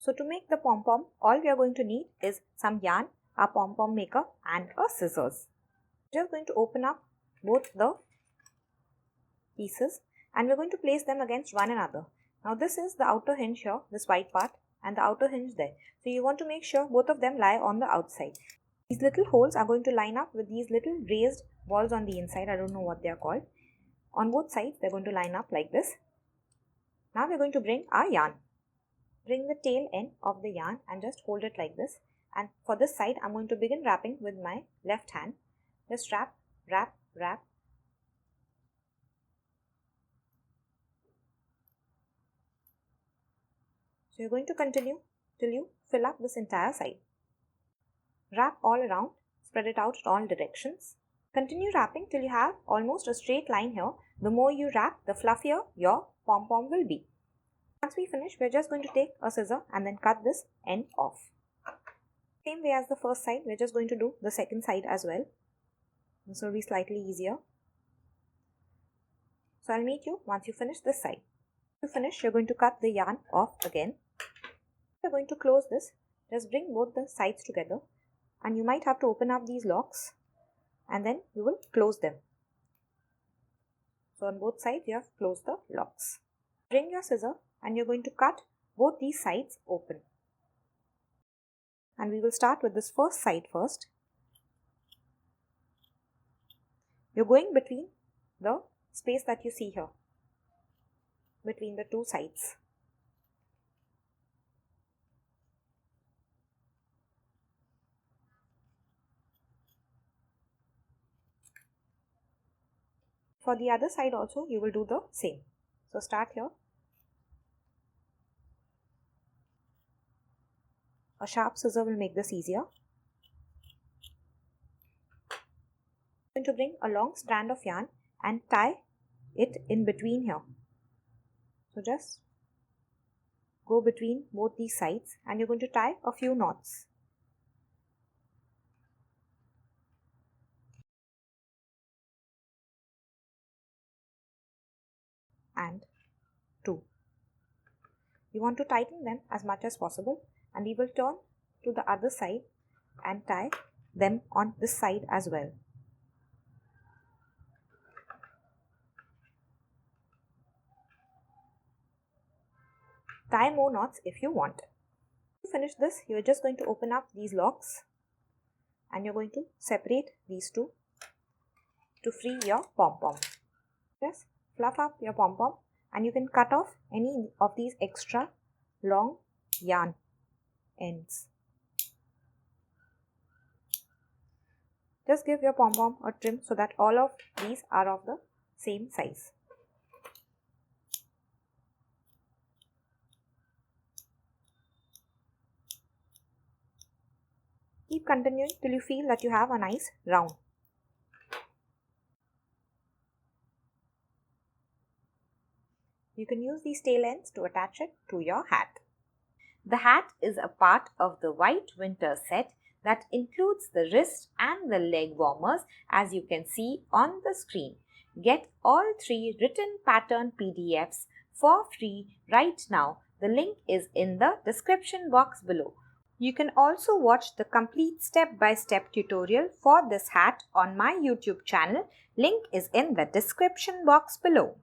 So to make the pom-pom, all we are going to need is some yarn, a pom-pom maker and a scissors. Just going to open up both the pieces and we're going to place them against one another. Now this is the outer hinge here, this white part, and the outer hinge there. So you want to make sure both of them lie on the outside. These little holes are going to line up with these little raised balls on the inside. I don't know what they are called. On both sides they're going to line up like this. Now we're going to bring our yarn. Bring the tail end of the yarn and just hold it like this. And for this side I'm going to begin wrapping with my left hand. Just wrap, wrap, wrap. So you're going to continue till you fill up this entire side. Wrap all around, spread it out in all directions. Continue wrapping till you have almost a straight line here. The more you wrap, the fluffier your pom-pom will be. Once we finish, we're just going to take a scissor and then cut this end off. Same way as the first side, we're just going to do the second side as well. This will be slightly easier. So I'll meet you once you finish this side. To finish, you're going to cut the yarn off again. We're going to close this. Just bring both the sides together and you might have to open up these locks and then you will close them. So on both sides you have closed the locks. Bring your scissor and you're going to cut both these sides open. And we will start with this first side first. You're going between the space that you see here, between the two sides. For the other side also you will do the same. So start here. A sharp scissor will make this easier. I'm going to bring a long strand of yarn and tie it in between here. So just go between both these sides and you're going to tie a few knots. And 2. You want to tighten them as much as possible and we will turn to the other side and tie them on this side as well. Tie more knots if you want. To finish this, you're just going to open up these locks and you're going to separate these two to free your pom-pom. Just fluff up your pom-pom and you can cut off any of these extra long yarn ends. Just give your pom-pom a trim so that all of these are of the same size. Keep continuing till you feel that you have a nice round. You can use these tail ends to attach it to your hat. The hat is a part of the white winter set that includes the wrist and the leg warmers as you can see on the screen. Get all 3 written pattern PDFs for free right now. The link is in the description box below. You can also watch the complete step-by-step tutorial for this hat on my YouTube channel. Link is in the description box below.